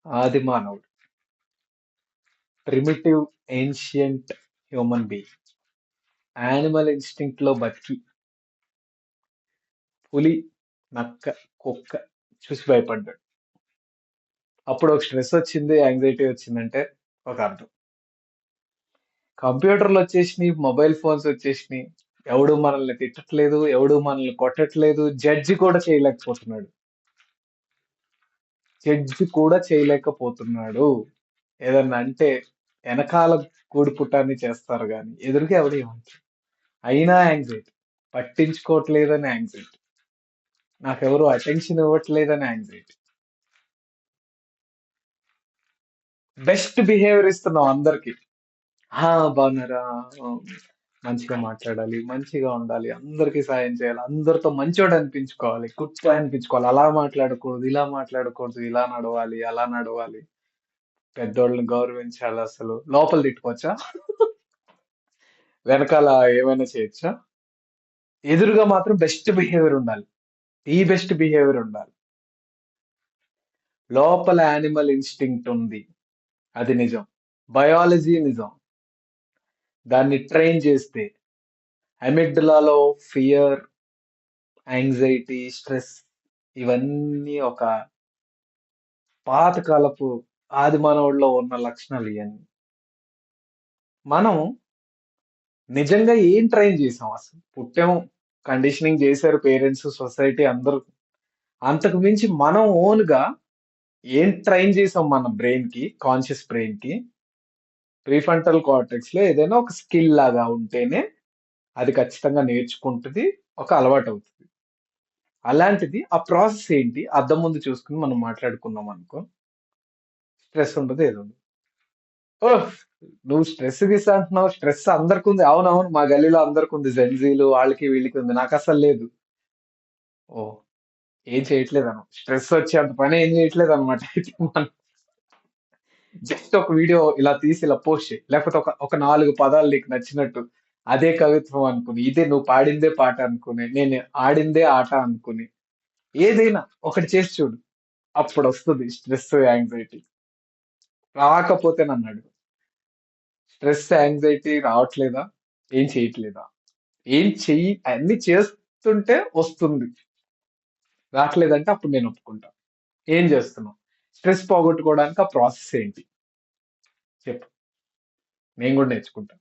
ఆది మానవుడు, primitive ancient human being, animal instinct లో బతికి పులి, నక్క, కుక్క చూసి భయపడ్డాడు. అప్పుడు ఒక స్ట్రెస్ వచ్చింది, యాంగ్జైటీ వచ్చిందంటే ఒక అర్థం. కంప్యూటర్లు వచ్చేసినాయి, మొబైల్ ఫోన్స్ వచ్చేసినాయి, ఎవడు మనల్ని తిట్టట్లేదు, ఎవడు మనల్ని కొట్టట్లేదు, జడ్జి కూడా చేయలేకపోతున్నాడు. జడ్జి కూడా చేయలేకపోతున్నాడు. ఏదన్నా అంటే వెనకాల గూడి పుటాన్ని చేస్తారు కానీ ఎదురుగా ఎవరు ఏమంటారు. అయినా యాంగ్జైటీ, పట్టించుకోవట్లేదని యాంగ్జైటీ, నాకెవరు అటెన్షన్ ఇవ్వట్లేదని యాంగ్జైటీ. బెస్ట్ బిహేవియర్ ఇస్తున్నాం అందరికి. బాగున్నారా, ఆ, మంచిగా మాట్లాడాలి, మంచిగా ఉండాలి, అందరికి సాయం చేయాలి, అందరితో మంచోడు అనిపించుకోవాలి, గుడ్ అనిపించుకోవాలి, అలా మాట్లాడకూడదు, ఇలా మాట్లాడకూడదు, ఇలా నడవాలి, అలా నడవాలి, పెద్దోళ్ళని గౌరవించాలి, అసలు లోపల తిట్టుకోవచ్చా, వెనకాల ఏమైనా చేయొచ్చా, ఎదురుగా మాత్రం బెస్ట్ బిహేవియర్ ఉండాలి, ఈ బెస్ట్ బిహేవియర్ ఉండాలి. లోపల యానిమల్ ఇన్స్టింక్ట్ ఉంది, అది నిజం, బయాలజీ నిజం. దాన్ని ట్రైన్ చేస్తే అమిగ్డలాలో ఫియర్, యాంగ్జైటీ, స్ట్రెస్, ఇవన్నీ ఒక పాతకాలపు ఆది మానవుల్లో ఉన్న లక్షణాలు ఇవన్నీ. మనం నిజంగా ఏం ట్రైన్ చేసాం, అసలు పుట్టాము, కండిషనింగ్ చేశారు పేరెంట్స్, సొసైటీ అందరూ. అంతకు మించి మనం ఓన్ గా ఏం ట్రైన్ చేసాం మన బ్రెయిన్ కి, కాన్షియస్ బ్రెయిన్ కి, ప్రీఫ్రంటల్ కార్టెక్స్ లో ఏదైనా ఒక స్కిల్ లాగా ఉంటేనే అది ఖచ్చితంగా నేర్చుకుంటుంది, ఒక అలవాటు అవుతుంది. అలాంటిది ఆ ప్రాసెస్ ఏంటి, అద్దం ముందు చూసుకుని మనం మాట్లాడుకున్నాం అనుకో, స్ట్రెస్ ఉండదు, ఏది ఉండదు. ఓహ్! నువ్వు స్ట్రెస్ గిస్ అంటున్నావు, స్ట్రెస్ అందరికి ఉంది, అవునవును, మా గల్లీలో అందరికి ఉంది, జెన్జీలు వాళ్ళకి వీళ్ళకి ఉంది, నాకు అసలు లేదు. ఓ, ఏం చేయట్లేదు అను, స్ట్రెస్ వచ్చే అంత పని ఏం చేయట్లేదు అనమాట. అయితే మనం జస్ట్ ఒక వీడియో ఇలా తీసి ఇలా పోస్ట్ చేయి, లేకపోతే ఒక ఒక 4 పదాలు నీకు నచ్చినట్టు అదే కవిత్వం అనుకుని, ఇదే నువ్వు పాడిందే పాట అనుకుని, నేను ఆడిందే ఆట అనుకుని, ఏదైనా ఒకటి చేసి చూడు, అప్పుడు వస్తుంది స్ట్రెస్, యాంగ్జైటీ. రాకపోతే నన్ను అడుగు. స్ట్రెస్, యాంగ్జైటీ రావట్లేదా, ఏం చేయట్లేదా, ఏం చెయ్యి, అన్ని చేస్తుంటే వస్తుంది, రావట్లేదంటే అప్పుడు నేను ఒప్పుకుంటా. ఏం చేస్తున్నావు, స్ట్రెస్ పోగొట్టుకోవడానికి ఆ ప్రాసెస్ ఏంటి చెప్పు, నేను కూడా నేర్చుకుంటా.